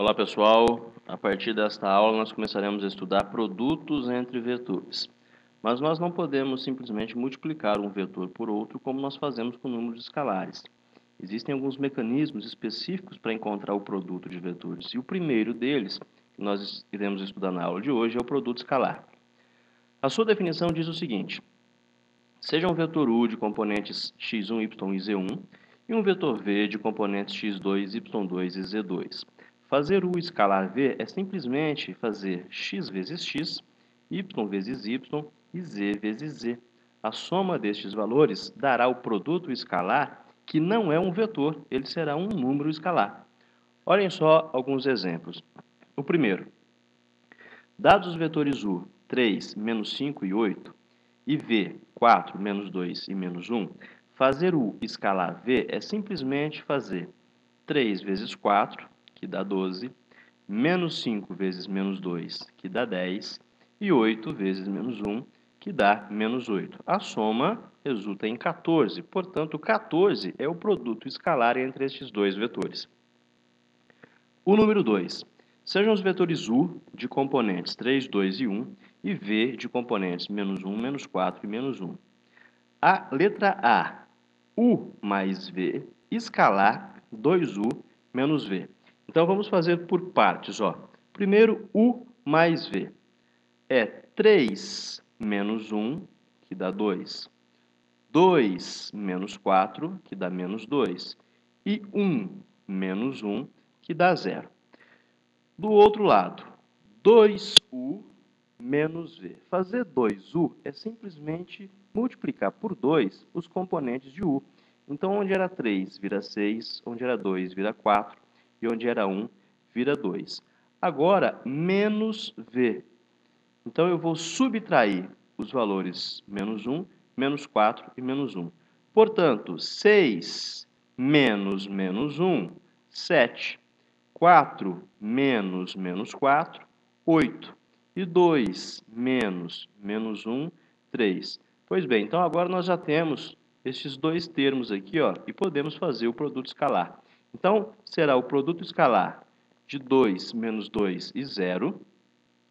Olá pessoal, a partir desta aula nós começaremos a estudar produtos entre vetores. Mas nós não podemos simplesmente multiplicar um vetor por outro como nós fazemos com números escalares. Existem alguns mecanismos específicos para encontrar o produto de vetores. E o primeiro deles, que nós iremos estudar na aula de hoje, é o produto escalar. A sua definição diz o seguinte: seja um vetor U de componentes x1, y e z1 e um vetor V de componentes x2, y2 e z2. Fazer U escalar V é simplesmente fazer x vezes x, y vezes y e z vezes z. A soma destes valores dará o produto escalar, que não é um vetor, ele será um número escalar. Olhem só alguns exemplos. O primeiro: dados os vetores U, 3, menos 5 e 8, e V, 4, menos 2 e menos 1, fazer U escalar V é simplesmente fazer 3 vezes 4, que dá 12, menos 5 vezes menos 2, que dá 10, e 8 vezes menos 1, que dá menos 8. A soma resulta em 14, portanto, 14 é o produto escalar entre estes dois vetores. O número 2. Sejam os vetores U de componentes 3, 2 e 1 e V de componentes menos 1, menos 4 e menos 1. A letra A, U mais V, escalar 2U menos V. Então, vamos fazer por partes. Primeiro, U mais V. É 3 menos 1, que dá 2. 2 menos 4, que dá menos 2. E 1 menos 1, que dá 0. Do outro lado, 2U menos V. Fazer 2U é simplesmente multiplicar por 2 os componentes de U. Então, onde era 3 vira 6, onde era 2 vira 4 e onde era 1 vira 2. Agora, menos V. Então, eu vou subtrair os valores menos 1, menos 4 e menos 1. Portanto, 6 menos menos 1, 7. 4 menos menos 4, 8. E 2 menos menos 1, 3. Pois bem, então agora nós já temos estes dois termos aqui, e podemos fazer o produto escalar. Então, será o produto escalar de 2 menos 2 e 0,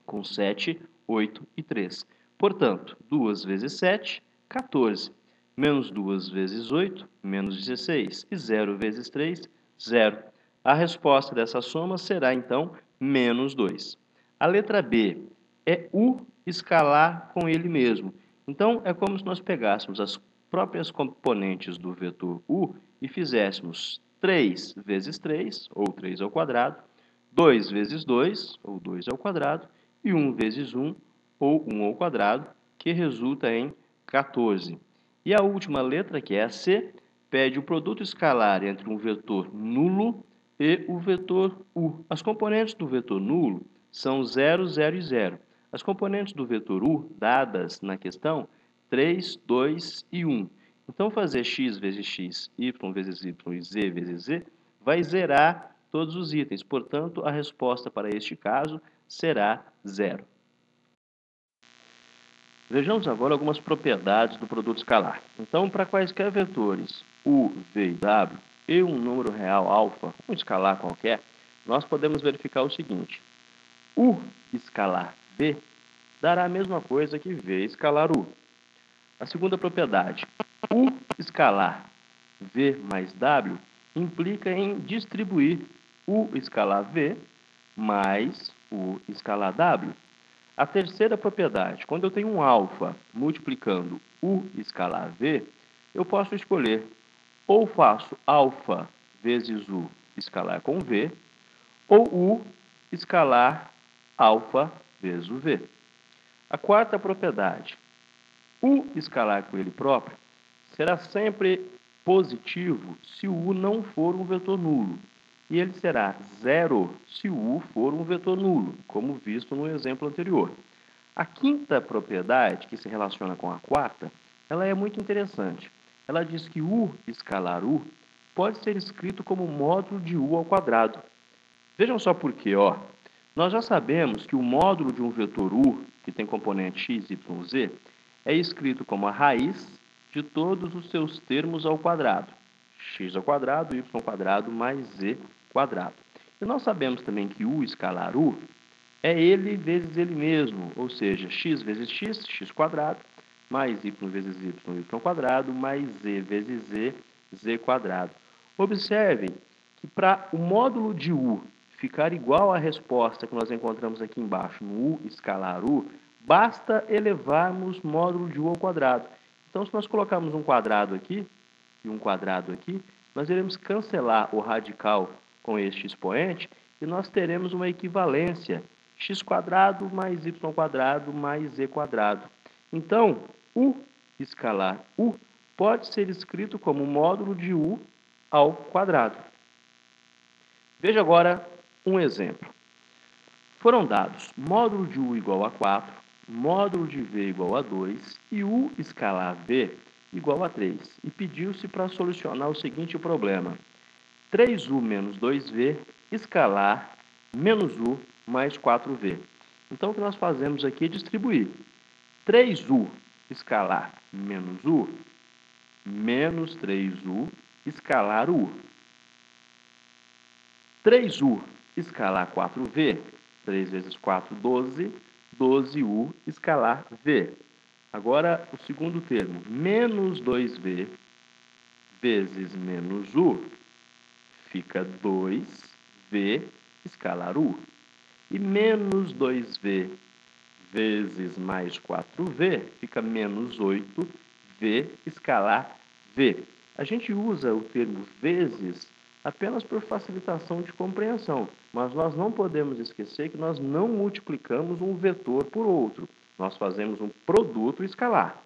com 7, 8 e 3. Portanto, 2 vezes 7, 14. Menos 2 vezes 8, menos 16. E 0 vezes 3, 0. A resposta dessa soma será, então, menos 2. A letra B é U escalar com ele mesmo. Então, é como se nós pegássemos as próprias componentes do vetor U e fizéssemos 3 vezes 3, ou 3 ao quadrado, 2 vezes 2, ou 2 ao quadrado, e 1 vezes 1, ou 1 ao quadrado, que resulta em 14. E a última letra, que é a C, pede o produto escalar entre um vetor nulo e o vetor U. As componentes do vetor nulo são 0, 0 e 0. As componentes do vetor U, dadas na questão, 3, 2 e 1. Então, fazer x vezes x, y vezes y e z vezes z vai zerar todos os itens. Portanto, a resposta para este caso será 0. Vejamos agora algumas propriedades do produto escalar. Então, para quaisquer vetores U, V e W e um número real alfa, um escalar qualquer, nós podemos verificar o seguinte: U escalar V dará a mesma coisa que V escalar U. A segunda propriedade, U escalar V mais W, implica em distribuir U escalar V mais U escalar W. A terceira propriedade, quando eu tenho um alfa multiplicando U escalar V, eu posso escolher ou faço alfa vezes U escalar com V, ou U escalar alfa vezes o V. A quarta propriedade, U escalar com ele próprio será sempre positivo se o U não for um vetor nulo. E ele será 0 se o U for um vetor nulo, como visto no exemplo anterior. A quinta propriedade, que se relaciona com a quarta, ela é muito interessante. Ela diz que U escalar U pode ser escrito como módulo de U ao quadrado. Vejam só por quê. Nós já sabemos que o módulo de um vetor U, que tem componente x, y, z, é escrito como a raiz de todos os seus termos ao quadrado. X ao quadrado, y ao quadrado mais z quadrado. E nós sabemos também que u escalar u é ele vezes ele mesmo, ou seja, x vezes x, x quadrado, mais y vezes y, y quadrado, mais z vezes z, z quadrado. Observem que para o módulo de u ficar igual à resposta que nós encontramos aqui embaixo, no u escalar u, basta elevarmos módulo de u ao quadrado. Então, se nós colocarmos um quadrado aqui e um quadrado aqui, nós iremos cancelar o radical com este expoente e nós teremos uma equivalência x quadrado mais y quadrado mais z quadrado. Então, u escalar u pode ser escrito como módulo de u ao quadrado. Veja agora um exemplo. Foram dados módulo de u igual a 4, módulo de v igual a 2 e u escalar v igual a 3. E pediu-se para solucionar o seguinte problema. 3u menos 2v escalar menos u mais 4v. Então, o que nós fazemos aqui é distribuir 3u escalar menos u, menos 3u escalar u. 3u escalar 4v, 3 vezes 4, 12, 12u escalar v. Agora, o segundo termo, menos 2v vezes menos u, fica 2v escalar u. E menos 2v vezes mais 4v, fica menos 8v escalar v. A gente usa o termo vezes apenas por facilitação de compreensão, mas nós não podemos esquecer que nós não multiplicamos um vetor por outro. Nós fazemos um produto escalar.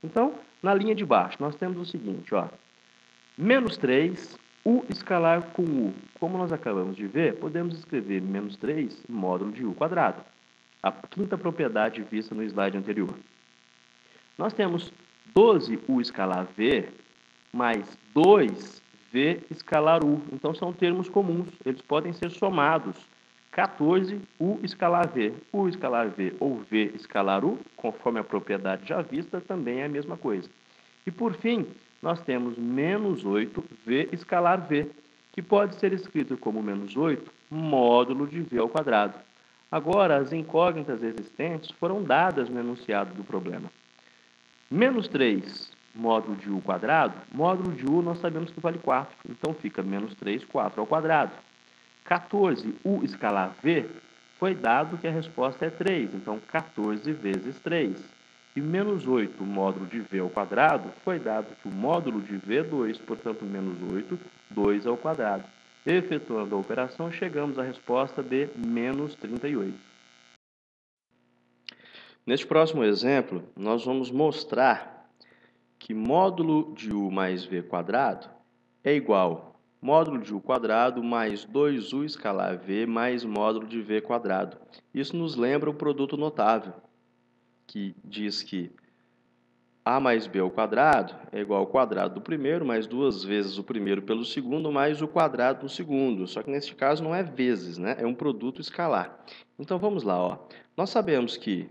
Então, na linha de baixo, nós temos o seguinte, ó, menos 3, u escalar com u. Como nós acabamos de ver, podemos escrever menos 3 módulo de u quadrado. A quinta propriedade vista no slide anterior. Nós temos 12u escalar v mais 2v escalar u. Então, são termos comuns. Eles podem ser somados. 14u escalar v. U escalar v ou v escalar u, conforme a propriedade já vista, também é a mesma coisa. E, por fim, nós temos menos 8v escalar v, que pode ser escrito como menos 8 módulo de v ao quadrado. Agora, as incógnitas existentes foram dadas no enunciado do problema. Menos 3 módulo de u quadrado, módulo de u nós sabemos que vale 4, então fica menos 3, 4 ao quadrado. 14u escalar v, foi dado que a resposta é 3, então 14 vezes 3. E menos 8 módulo de v ao quadrado, foi dado que o módulo de v é 2, portanto, menos 8, 2 ao quadrado. Efetuando a operação, chegamos à resposta de menos 38. Neste próximo exemplo, nós vamos mostrar que módulo de u mais v quadrado é igual a módulo de u quadrado mais 2u escalar v mais módulo de v quadrado. Isso nos lembra o produto notável, que diz que a mais b ao quadrado é igual ao quadrado do primeiro, mais 2 vezes o primeiro pelo segundo, mais o quadrado do segundo. Só que neste caso não é vezes, né? É um produto escalar. Então vamos lá, ó. Nós sabemos que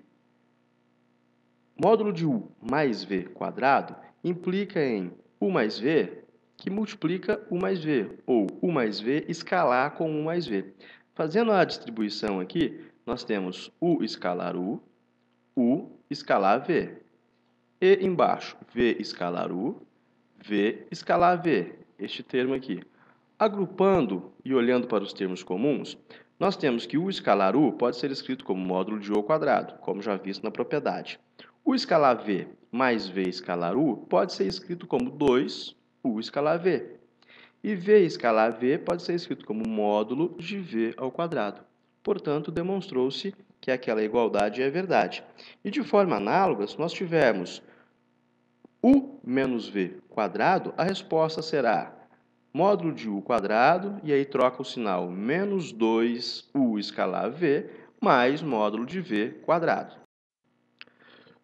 módulo de u mais v quadrado implica em u mais v que multiplica u mais v, ou u mais v escalar com u mais v. Fazendo a distribuição aqui, nós temos u escalar u escalar v. E embaixo, v escalar u, v escalar v, este termo aqui. Agrupando e olhando para os termos comuns, nós temos que u escalar u pode ser escrito como módulo de u ao quadrado, como já visto na propriedade. U escalar v mais v escalar u pode ser escrito como 2u escalar v. E v escalar v pode ser escrito como módulo de v ao quadrado. Portanto, demonstrou-se que aquela igualdade é verdade. E de forma análoga, se nós tivermos u menos v quadrado, a resposta será módulo de u quadrado, e aí troca o sinal menos 2u escalar v, mais módulo de v quadrado.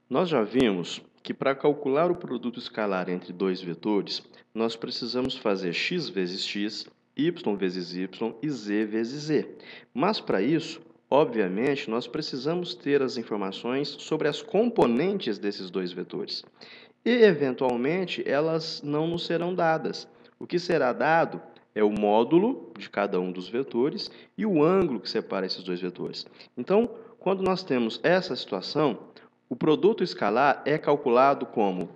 Nós já vimos que para calcular o produto escalar entre dois vetores, nós precisamos fazer x vezes x, y vezes y e z vezes z. Mas para isso, obviamente, nós precisamos ter as informações sobre as componentes desses dois vetores. E, eventualmente, elas não nos serão dadas. O que será dado é o módulo de cada um dos vetores e o ângulo que separa esses dois vetores. Então, quando nós temos essa situação, o produto escalar é calculado como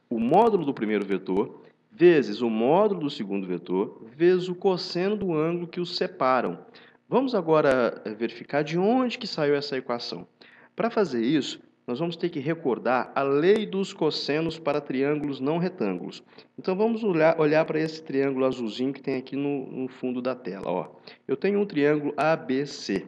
o módulo do primeiro vetor vezes o módulo do segundo vetor vezes o cosseno do ângulo que os separam. Vamos agora verificar de onde que saiu essa equação. Para fazer isso, nós vamos ter que recordar a lei dos cossenos para triângulos não retângulos. Então, vamos olhar para esse triângulo azulzinho que tem aqui no fundo da tela. Ó. Eu tenho um triângulo ABC.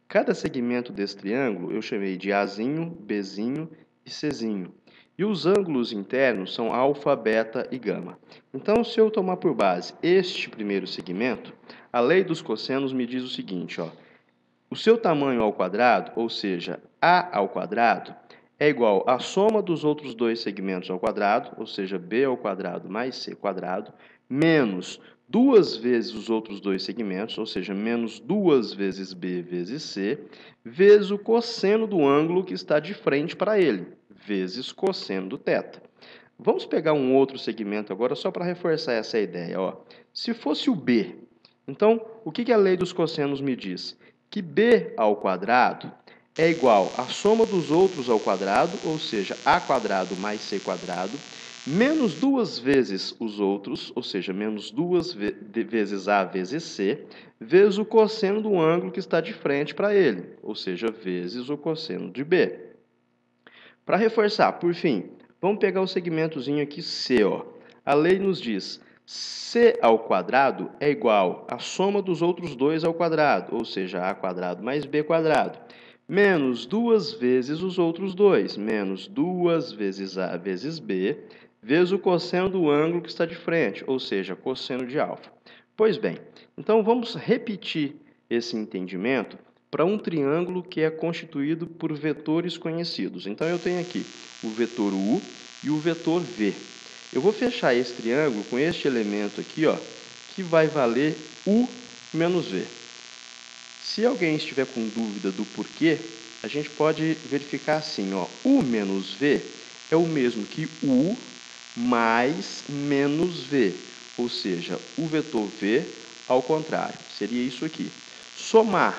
Cada segmento desse triângulo eu chamei de Azinho, Bzinho e Czinho. E os ângulos internos são alfa, beta e gama. Então, se eu tomar por base este primeiro segmento, a lei dos cossenos me diz o seguinte, ó. O seu tamanho ao quadrado, ou seja, A ao quadrado, é igual à soma dos outros dois segmentos ao quadrado, ou seja, B ao quadrado mais C quadrado, menos 2 vezes os outros dois segmentos, ou seja, menos 2 vezes B vezes C, vezes o cosseno do ângulo que está de frente para ele, vezes cosseno do θ. Vamos pegar um outro segmento agora só para reforçar essa ideia. Ó. Se fosse o B, então o que a lei dos cossenos me diz? Que b ao quadrado é igual à soma dos outros ao quadrado, ou seja, a quadrado mais c quadrado, menos 2 vezes os outros, ou seja, menos 2 vezes a vezes c, vezes o cosseno do ângulo que está de frente para ele, ou seja, vezes o cosseno de b. Para reforçar, por fim, vamos pegar o segmentozinho aqui C. Ó. A lei nos diz C ao quadrado é igual à soma dos outros dois ao quadrado, ou seja, A quadrado mais B quadrado, menos 2 vezes os outros dois, menos 2 vezes A vezes B, vezes o cosseno do ângulo que está de frente, ou seja, cosseno de alfa. Pois bem, então vamos repetir esse entendimento para um triângulo que é constituído por vetores conhecidos. Então, eu tenho aqui o vetor U e o vetor V. Eu vou fechar esse triângulo com este elemento aqui, ó, que vai valer U menos V. Se alguém estiver com dúvida do porquê, a gente pode verificar assim, ó, U menos V é o mesmo que U mais menos V, ou seja, o vetor V ao contrário, seria isso aqui. Somar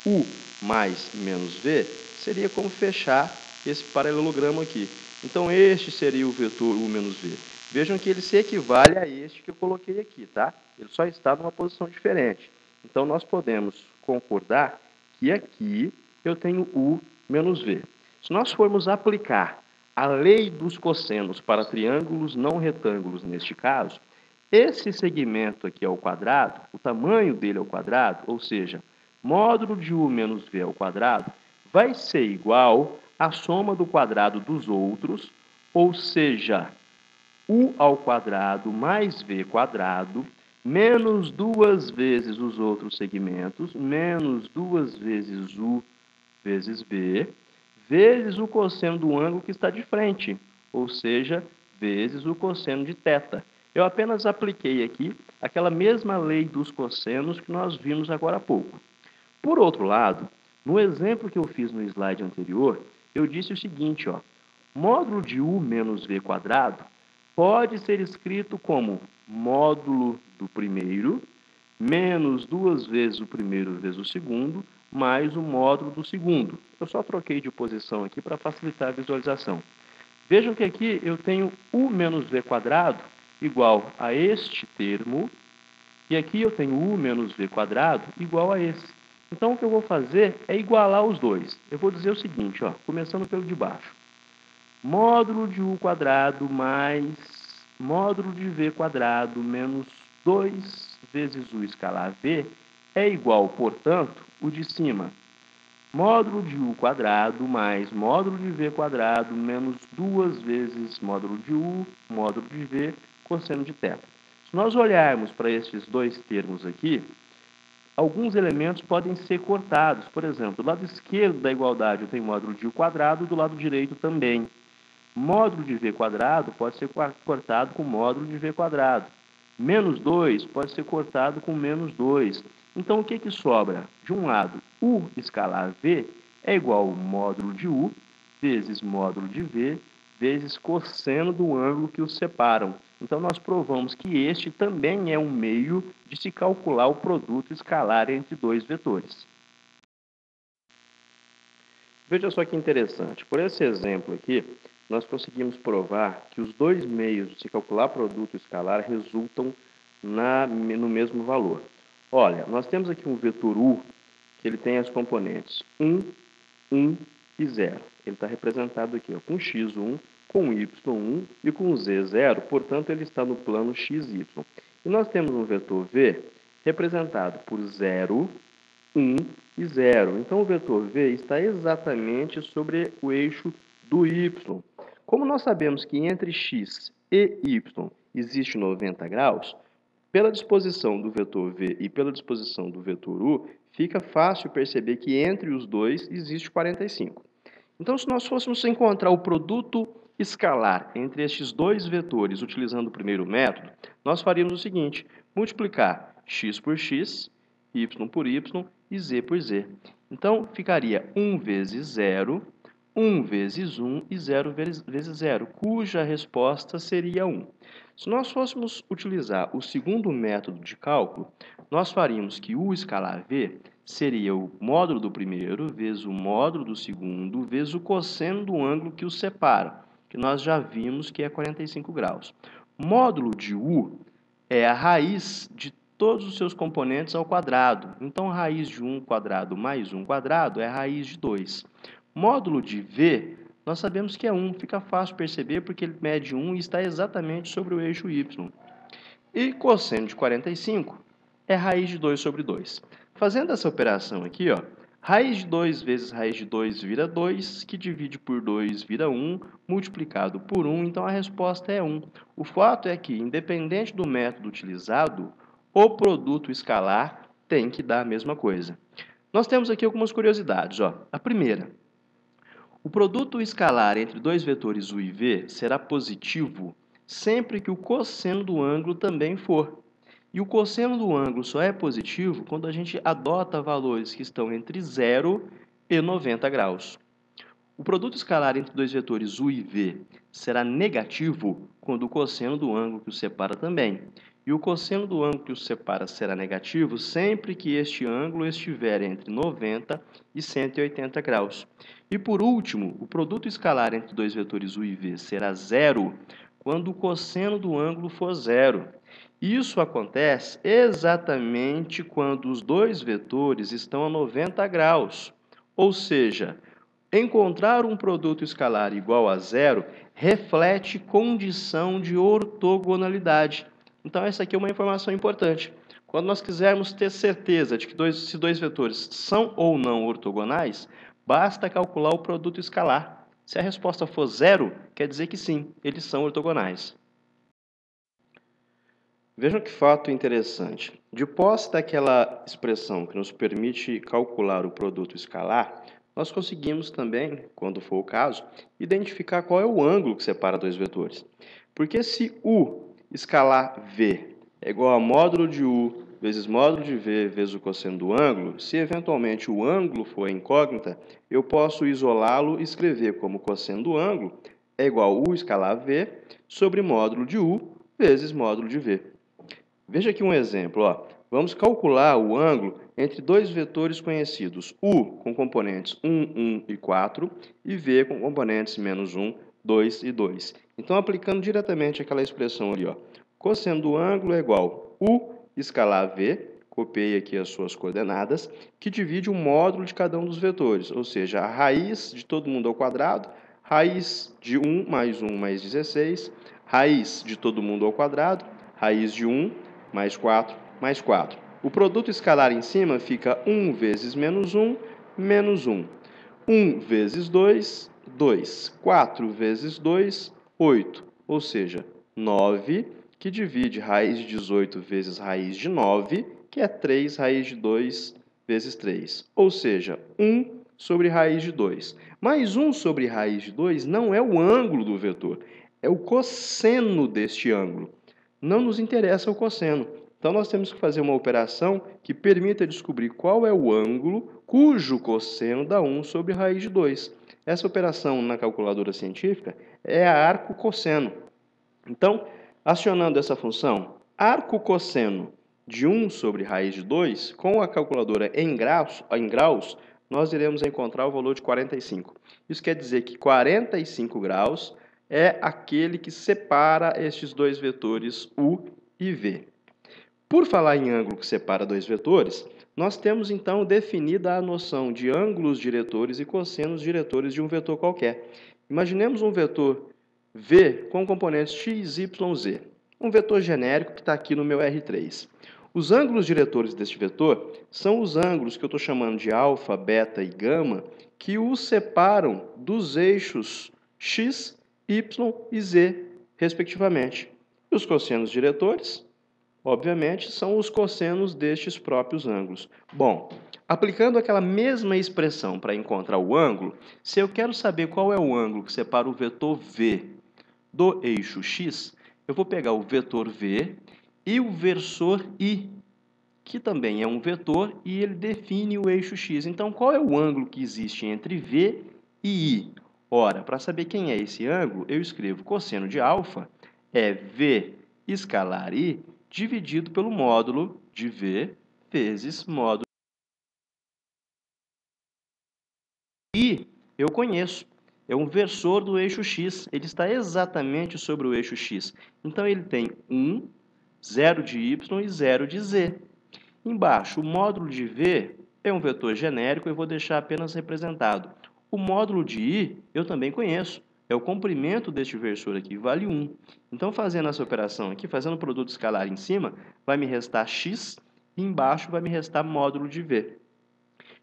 U mais menos V seria como fechar esse paralelogramo aqui. Então, este seria o vetor U menos V. Vejam que ele se equivale a este que eu coloquei aqui, tá? Ele só está numa posição diferente. Então, nós podemos concordar que aqui eu tenho U menos V. Se nós formos aplicar a lei dos cossenos para triângulos não retângulos neste caso, esse segmento aqui ao quadrado, o tamanho dele ao quadrado, ou seja, módulo de U menos V ao quadrado, vai ser igual à soma do quadrado dos outros, ou seja, U ao quadrado mais V quadrado, menos 2 vezes os outros segmentos, menos 2 vezes U vezes B, vezes o cosseno do ângulo que está de frente, ou seja, vezes o cosseno de θ. Eu apenas apliquei aqui aquela mesma lei dos cossenos que nós vimos agora há pouco. Por outro lado, no exemplo que eu fiz no slide anterior, eu disse o seguinte, ó, módulo de U menos V quadrado pode ser escrito como módulo do primeiro menos 2 vezes o primeiro vezes o segundo, mais o módulo do segundo. Eu só troquei de posição aqui para facilitar a visualização. Vejam que aqui eu tenho U menos V quadrado igual a este termo, e aqui eu tenho U menos V quadrado igual a esse. Então, o que eu vou fazer é igualar os dois. Eu vou dizer o seguinte, ó, começando pelo de baixo. Módulo de U quadrado mais módulo de V quadrado menos 2 vezes U escalar V é igual, portanto, o de cima. Módulo de U quadrado mais módulo de V quadrado menos 2 vezes módulo de U, módulo de V, cosseno de θ. Se nós olharmos para esses dois termos aqui, alguns elementos podem ser cortados. Por exemplo, do lado esquerdo da igualdade eu tenho módulo de U quadrado, do lado direito também. Módulo de V quadrado pode ser cortado com módulo de V quadrado. Menos 2 pode ser cortado com menos 2. Então, o que sobra? De um lado, U escalar V é igual ao módulo de U vezes módulo de V vezes cosseno do ângulo que os separam, Então, nós provamos que este também é um meio de se calcular o produto escalar entre dois vetores. Veja só que interessante. Por esse exemplo aqui, nós conseguimos provar que os dois meios de se calcular produto escalar resultam no mesmo valor. Olha, nós temos aqui um vetor U, que ele tem as componentes 1, 1 e 0. Ele está representado aqui ó, com x1, com y1 e com z0, portanto, ele está no plano xy. E nós temos um vetor V representado por 0, 1 e 0. Então, o vetor V está exatamente sobre o eixo do y. Como nós sabemos que entre x e y existe 90 graus, pela disposição do vetor V e pela disposição do vetor U, fica fácil perceber que entre os dois existe 45. Então, se nós fôssemos encontrar o produto escalar entre estes dois vetores utilizando o primeiro método, nós faríamos o seguinte: multiplicar x por x, y por y e z por z. Então, ficaria 1 vezes 0, 1 vezes 1 e 0 vezes 0, cuja resposta seria 1. Se nós fôssemos utilizar o segundo método de cálculo, nós faríamos que U escalar V seria o módulo do primeiro vezes o módulo do segundo vezes o cosseno do ângulo que os separa, que nós já vimos que é 45 graus. Módulo de U é a raiz de todos os seus componentes ao quadrado. Então, raiz de 1 quadrado mais 1 quadrado é a raiz de 2. Módulo de V, nós sabemos que é 1. Fica fácil perceber porque ele mede 1 e está exatamente sobre o eixo Y. E cosseno de 45 é raiz de 2 sobre 2. Fazendo essa operação aqui, ó, raiz de 2 vezes raiz de 2 vira 2, que divide por 2 vira 1, multiplicado por 1, então a resposta é 1. O fato é que, independente do método utilizado, o produto escalar tem que dar a mesma coisa. Nós temos aqui algumas curiosidades. Ó. A primeira, o produto escalar entre dois vetores U e V será positivo sempre que o cosseno do ângulo também for. E o cosseno do ângulo só é positivo quando a gente adota valores que estão entre 0 e 90 graus. O produto escalar entre dois vetores U e V será negativo quando o cosseno do ângulo que os separa também. E o cosseno do ângulo que os separa será negativo sempre que este ângulo estiver entre 90 e 180 graus. E por último, o produto escalar entre dois vetores U e V será zero quando o cosseno do ângulo for zero. Isso acontece exatamente quando os dois vetores estão a 90 graus. Ou seja, encontrar um produto escalar igual a zero reflete condição de ortogonalidade. Então, essa aqui é uma informação importante. Quando nós quisermos ter certeza de que se dois vetores são ou não ortogonais, basta calcular o produto escalar. Se a resposta for zero, quer dizer que sim, eles são ortogonais. Vejam que fato interessante. De posse daquela expressão que nos permite calcular o produto escalar, nós conseguimos também, quando for o caso, identificar qual é o ângulo que separa dois vetores. Porque se U escalar V é igual a módulo de U vezes módulo de V vezes o cosseno do ângulo, se eventualmente o ângulo for incógnita, eu posso isolá-lo e escrever como cosseno do ângulo é igual a U escalar V sobre módulo de U vezes módulo de V. Veja aqui um exemplo. Ó. Vamos calcular o ângulo entre dois vetores conhecidos, U com componentes 1, 1 e 4 e V com componentes menos 1, 2 e 2. Então, aplicando diretamente aquela expressão ali, ó, cosseno do ângulo é igual a U escalar V, copiei aqui as suas coordenadas, que divide o módulo de cada um dos vetores, ou seja, a raiz de todo mundo ao quadrado, raiz de 1 mais 1 mais 16, raiz de todo mundo ao quadrado, raiz de 1 mais 4 mais 4. O produto escalar em cima fica 1 vezes menos 1, menos 1. 1 vezes 2, 2. 4 vezes 2, 8. Ou seja, 9, que divide raiz de 18 vezes raiz de 9, que é 3 raiz de 2 vezes 3. Ou seja, 1 sobre raiz de 2. Mas 1 sobre raiz de 2 não é o ângulo do vetor, é o cosseno deste ângulo. Não nos interessa o cosseno. Então, nós temos que fazer uma operação que permita descobrir qual é o ângulo cujo cosseno dá 1 sobre raiz de 2. Essa operação na calculadora científica é a arco-cosseno. Então, Acionando essa função, arco cosseno de 1 sobre raiz de 2, com a calculadora em graus, nós iremos encontrar o valor de 45. Isso quer dizer que 45 graus é aquele que separa estes dois vetores U e V. Por falar em ângulo que separa dois vetores, nós temos então definida a noção de ângulos diretores e cossenos diretores de um vetor qualquer. Imaginemos um vetor V com componentes x, y, z. Um vetor genérico que está aqui no meu R3. Os ângulos diretores deste vetor são os ângulos que eu estou chamando de alfa, beta e gama, que os separam dos eixos x, y e z, respectivamente. E os cossenos diretores, obviamente, são os cossenos destes próprios ângulos. Bom, aplicando aquela mesma expressão para encontrar o ângulo, se eu quero saber qual é o ângulo que separa o vetor V do eixo x, eu vou pegar o vetor V e o versor I, que também é um vetor e ele define o eixo x. Então, qual é o ângulo que existe entre V e I? Ora, para saber quem é esse ângulo, eu escrevo cosseno de alfa é V escalar I dividido pelo módulo de V vezes módulo I. Eu conheço. É um versor do eixo x. Ele está exatamente sobre o eixo x. Então, ele tem 1, 0 de y e 0 de z. Embaixo, o módulo de V é um vetor genérico, eu vou deixar apenas representado. O módulo de I eu também conheço. É o comprimento deste versor aqui, vale 1. Então, fazendo essa operação aqui, fazendo o produto escalar em cima, vai me restar x e embaixo vai me restar módulo de V.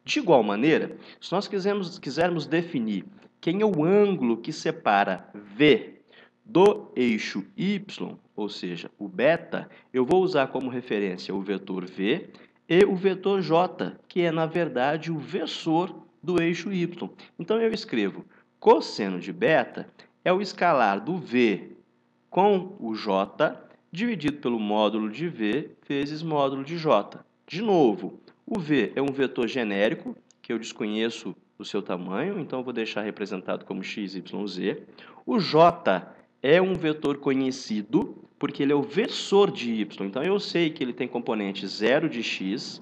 De igual maneira, se nós quisermos definir quem é o ângulo que separa V do eixo Y, ou seja, o beta, eu vou usar como referência o vetor V e o vetor J, que é, na verdade, o versor do eixo Y. Então, eu escrevo cosseno de beta é o escalar do V com o J dividido pelo módulo de V vezes módulo de J. De novo, o V é um vetor genérico, que eu desconheço o seu tamanho, então eu vou deixar representado como x, y, z. O J é um vetor conhecido, porque ele é o versor de y. Então, eu sei que ele tem componente 0 de x,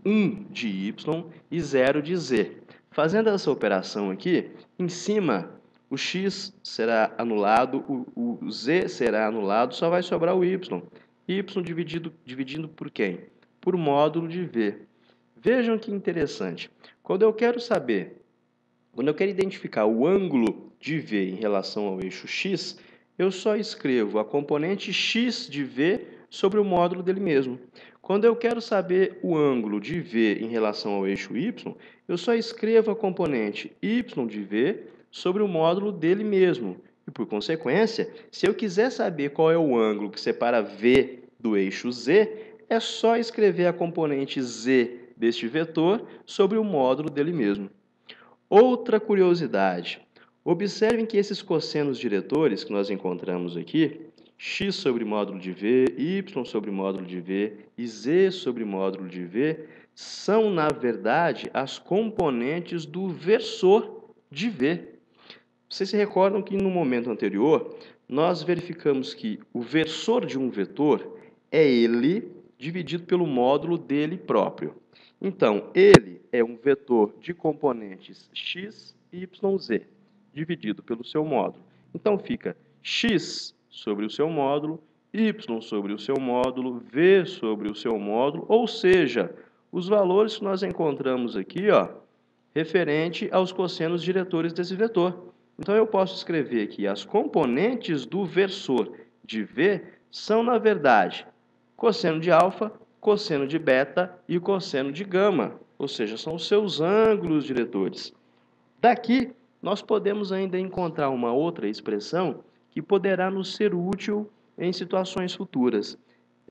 1 de y e 0 de z. Fazendo essa operação aqui, em cima, o x será anulado, o z será anulado, só vai sobrar o y. Y dividindo por quem? Por módulo de v. Vejam que interessante. Quando eu quero identificar o ângulo de V em relação ao eixo x, eu só escrevo a componente x de V sobre o módulo dele mesmo. Quando eu quero saber o ângulo de V em relação ao eixo y, eu só escrevo a componente y de V sobre o módulo dele mesmo. E, por consequência, se eu quiser saber qual é o ângulo que separa V do eixo z, é só escrever a componente z deste vetor sobre o módulo dele mesmo. Outra curiosidade, observem que esses cossenos diretores que nós encontramos aqui, x sobre módulo de v, y sobre módulo de v e z sobre módulo de v, são, na verdade, as componentes do versor de v. Vocês se recordam que no momento anterior, nós verificamos que o versor de um vetor é ele dividido pelo módulo dele próprio. Então, ele é um vetor de componentes x, y, z, dividido pelo seu módulo. Então, fica x sobre o seu módulo, y sobre o seu módulo, v sobre o seu módulo, ou seja, os valores que nós encontramos aqui, ó, referente aos cossenos diretores desse vetor. Então, eu posso escrever aqui as componentes do versor de v são, na verdade, cosseno de alfa, cosseno de beta e cosseno de gama, ou seja, são os seus ângulos diretores. Daqui, nós podemos ainda encontrar uma outra expressão que poderá nos ser útil em situações futuras.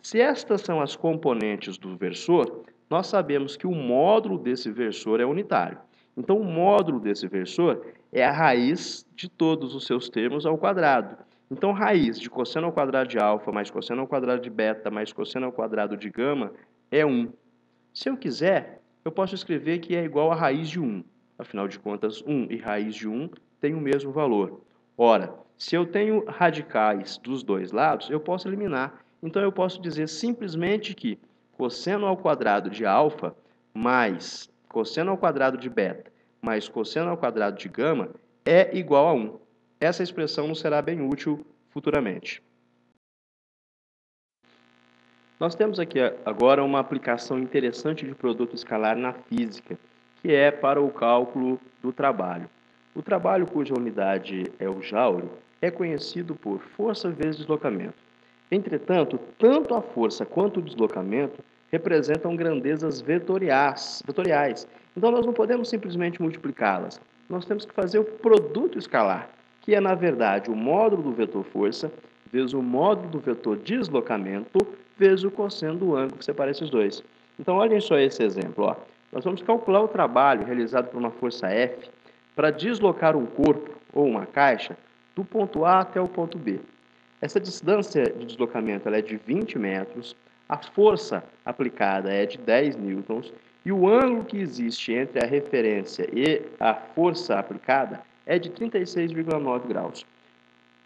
Se estas são as componentes do versor, nós sabemos que o módulo desse versor é unitário. Então, o módulo desse versor é a raiz de todos os seus termos ao quadrado. Então, raiz de cosseno ao quadrado de alfa mais cosseno ao quadrado de beta mais cosseno ao quadrado de gama é 1. Se eu quiser, eu posso escrever que é igual a raiz de 1. Afinal de contas, 1 e raiz de 1 têm o mesmo valor. Ora, se eu tenho radicais dos dois lados, eu posso eliminar. Então, eu posso dizer simplesmente que cosseno ao quadrado de alfa mais cosseno ao quadrado de beta mais cosseno ao quadrado de gama é igual a 1. Essa expressão nos será bem útil futuramente. Nós temos aqui agora uma aplicação interessante de produto escalar na física, que é para o cálculo do trabalho. O trabalho cuja unidade é o joule é conhecido por força vezes deslocamento. Entretanto, tanto a força quanto o deslocamento representam grandezas vetoriais. Então, nós não podemos simplesmente multiplicá-las. Nós temos que fazer o produto escalar, que é, na verdade, o módulo do vetor força vezes o módulo do vetor deslocamento vezes o cosseno do ângulo que separa esses dois. Então, olhem só esse exemplo. Ó. Nós vamos calcular o trabalho realizado por uma força F para deslocar um corpo ou uma caixa do ponto A até o ponto B. Essa distância de deslocamento ela é de 20 metros, a força aplicada é de 10 newtons e o ângulo que existe entre a referência e a força aplicada é de 36,9 graus.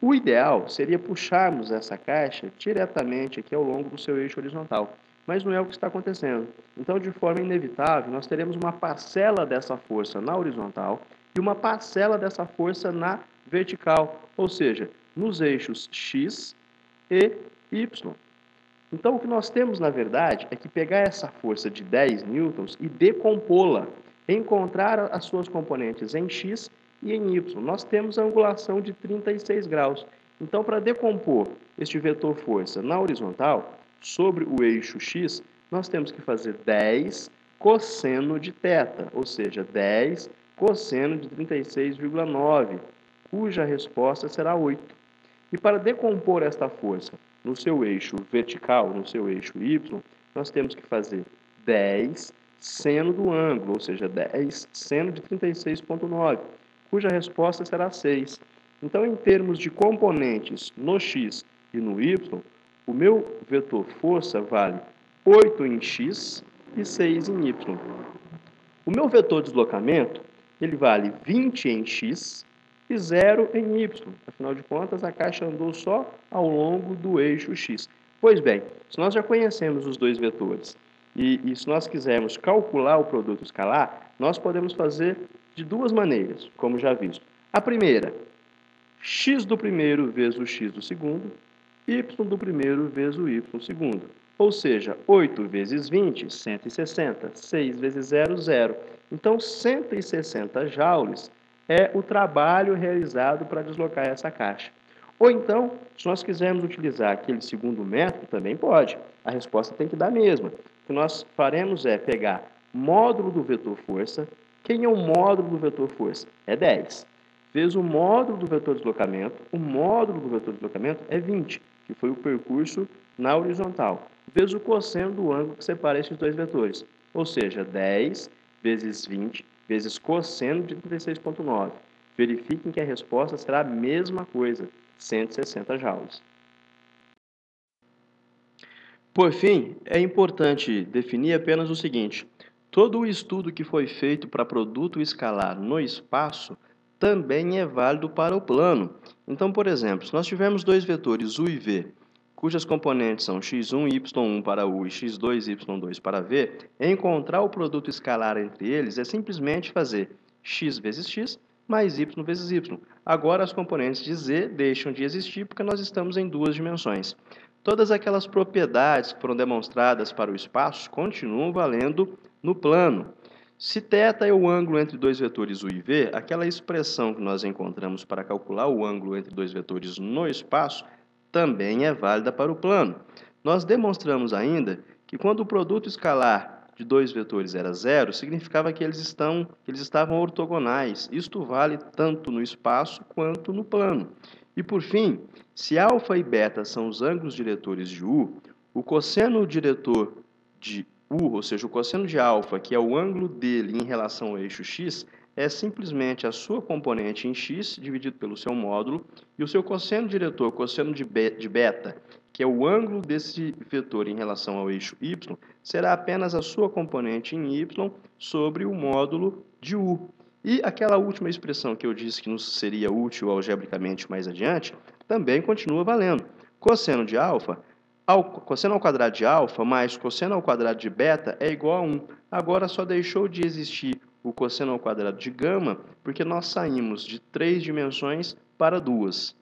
O ideal seria puxarmos essa caixa diretamente aqui ao longo do seu eixo horizontal, mas não é o que está acontecendo. Então, de forma inevitável, nós teremos uma parcela dessa força na horizontal e uma parcela dessa força na vertical, ou seja, nos eixos X e Y. Então, o que nós temos, na verdade, é que pegar essa força de 10 newtons e decompô-la, encontrar as suas componentes em X e em Y. Nós temos a angulação de 36 graus. Então, para decompor este vetor força na horizontal, sobre o eixo X, nós temos que fazer 10 cosseno de θ, ou seja, 10 cosseno de 36,9, cuja resposta será 8. E para decompor esta força no seu eixo vertical, no seu eixo Y, nós temos que fazer 10 seno do ângulo, ou seja, 10 seno de 36,9, cuja resposta será 6. Então, em termos de componentes no x e no y, o meu vetor força vale 8 em x e 6 em y. O meu vetor deslocamento, ele vale 20 em x e 0 em y. Afinal de contas, a caixa andou só ao longo do eixo x. Pois bem, se nós já conhecemos os dois vetores e se nós quisermos calcular o produto escalar, nós podemos fazer de duas maneiras, como já visto. A primeira, x do primeiro vezes o x do segundo, y do primeiro vezes o y do segundo. Ou seja, 8 vezes 20, 160. 6 vezes 0, 0. Então, 160 joules é o trabalho realizado para deslocar essa caixa. Ou então, se nós quisermos utilizar aquele segundo método, também pode. A resposta tem que dar a mesma. O que nós faremos é pegar módulo do vetor força. Quem é o módulo do vetor força? É 10. Vezes o módulo do vetor deslocamento. O módulo do vetor deslocamento é 20, que foi o percurso na horizontal, vezes o cosseno do ângulo que separa esses dois vetores. Ou seja, 10 vezes 20 vezes cosseno de 36,9. Verifiquem que a resposta será a mesma coisa, 160 joules. Por fim, é importante definir apenas o seguinte: todo o estudo que foi feito para produto escalar no espaço também é válido para o plano. Então, por exemplo, se nós tivermos dois vetores U e V, cujas componentes são x1 e y1 para U e x2 e y2 para V, encontrar o produto escalar entre eles é simplesmente fazer x vezes x mais y vezes y. Agora, as componentes de z deixam de existir porque nós estamos em duas dimensões. Todas aquelas propriedades que foram demonstradas para o espaço continuam valendo no plano. Se θ é o ângulo entre dois vetores U e V, aquela expressão que nós encontramos para calcular o ângulo entre dois vetores no espaço também é válida para o plano. Nós demonstramos ainda que quando o produto escalar de dois vetores era zero, significava que eles estavam ortogonais. Isto vale tanto no espaço quanto no plano. E por fim, se α e β são os ângulos diretores de U, o cosseno diretor de U, ou seja, o cosseno de α, que é o ângulo dele em relação ao eixo x, é simplesmente a sua componente em x dividido pelo seu módulo, e o seu cosseno diretor, cosseno de beta, que é o ângulo desse vetor em relação ao eixo y, será apenas a sua componente em y sobre o módulo de U. E aquela última expressão que eu disse que nos seria útil algebricamente mais adiante, também continua valendo. Cosseno de alfa, cosseno ao quadrado de alfa mais cosseno ao quadrado de beta é igual a 1. Agora só deixou de existir o cosseno ao quadrado de gama porque nós saímos de 3 dimensões para 2.